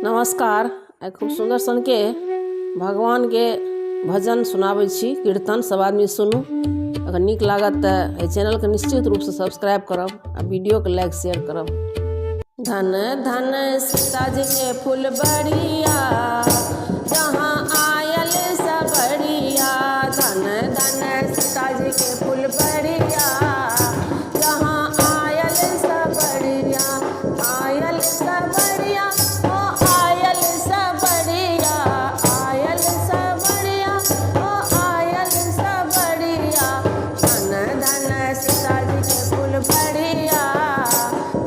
नमस्कार। आई खूब सुंदर सन के भगवान के भजन सुनाबै छी, कीर्तन। सब आदमी सुनू। अगर नीक लागत तो चैनल के निश्चित रूप से सब्सक्राइब करब आ वीडियो के लाइक शेयर करब। धन धन सीता जी के फुलबरिया, जहाँ आयल सबरिया। धन धन सीता जी के फुलबरिया, जहाँ आयल सबरिया। आयल सबरिया, ओ आयल सबरिया। आयल सबरिया, ओ आयल सबरिया। धन धन सीता जी के फुलबरिया,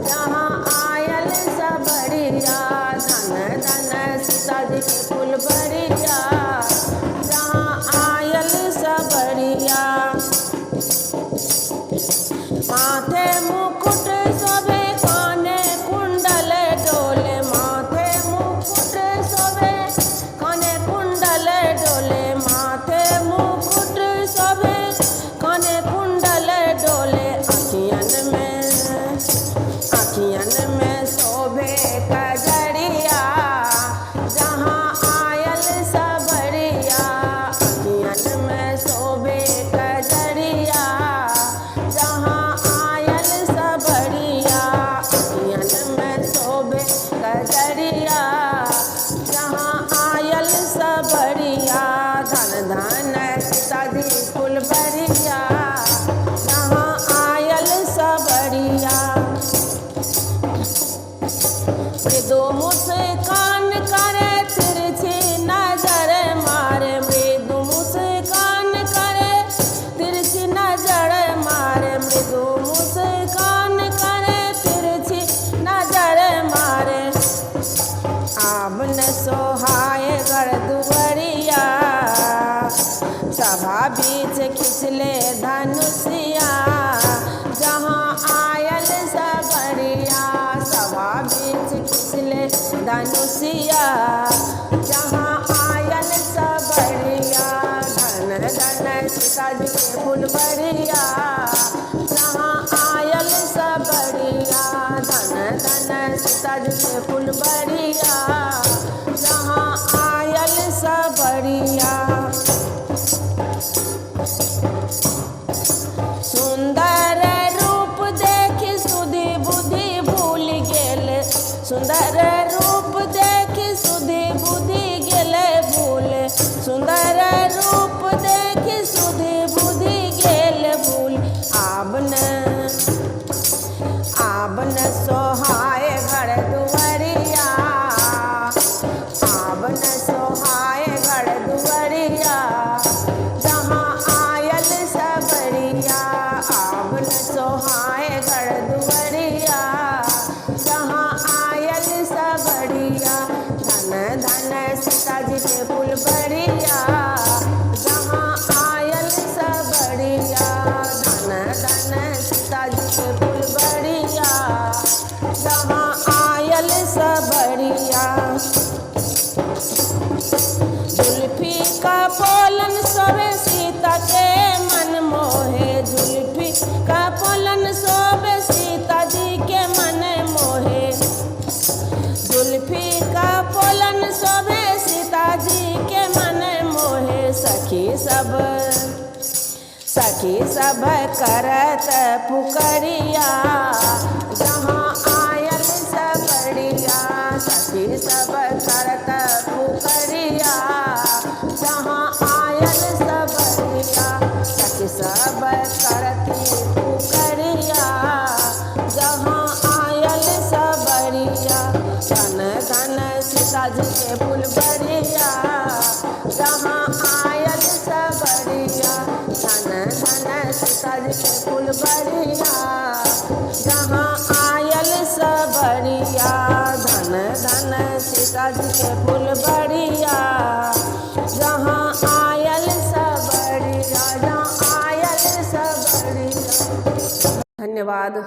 जहाँ आयल सबरिया। धन धन सीता जी के फुलबरिया, जहाँ आयल सबरिया। माथे मुकुट शोभे, काने कुंडल डोले। माथे मुकुट शोभे, काने कुंडल डोले। माथे मुकुट शोभे, काने कुंडल डोले। अखियन में शोभे कजरिया, जहाँ आयल सबरिया। अखियन में शोभे कजरिया, जहाँ आयल सबरिया। अखियन में शोभे कजरिया, जहाँ आयल सबरिया। धन धन सीता जी फुलबरिया, जहाँ आयल सबरिया। मृदु मुस्कान करे, तिरछी नजर मारे। मृदु मुस्कान करे, तिरछी नजर मारे। मृदु मुस्कान करे, तिरछी नजर मारे। आब न सोहाए गढ़ दुवरिया, सभा बीच खिंचले धनुषिया। जहाँ आयल सबरिया, सभा बीच खिंचले धनुषिया। जहाँ आयल सबरिया। धन धन सीता जी के फुलबरिया, जहाँ आयल सबरिया। धन धन सीता जी के फुलबरिया, जहाँ आयल सबरिया। सुंदर रूप देखी सुधि बुद्धि भूल गेल। सुंदर रूप देखी सुधि बुद्धि गेल भूल। सुंदर रूप देखी सुधि बुद्धि गेल भूल। आब न सोहाए घर दुवरिया। आब न सोहाए घर दुवरिया, जहाँ आयल सबरिया। आब न सोहाए घर दुवरिया, जहाँ आयल सबरिया। धन धन सीता जी के फुलबरिया, जहाँ आयल सबरिया। धन धन सीता जी के फुलबरिया, जहाँ आयल सबरिया। जुल्फी का पोलन शोभे, सीता के मन मोहे। जुल्फी का पोलन शोभे, सीता जी के मन मोहे। जुल्फी का पोलन शोभे, सीता जी के मन मोहे। सखी सब करत पुकरिया, जहाँ आयल सबरिया। सखी सब करत पुकरिया, जहाँ आयल सबरिया। सखी सब करती पुकरिया, जहाँ आयल सबरिया। धन धन सीता जी के फुलबरिया, जहाँ आयल सबरिया। धन धन सीता जी के फुलबरिया, जहाँ आयल सबरिया। धन धन सीता जी के फुलबरिया, जहाँ आयल सबरिया। जहाँ आयल सबरिया। धन्यवाद।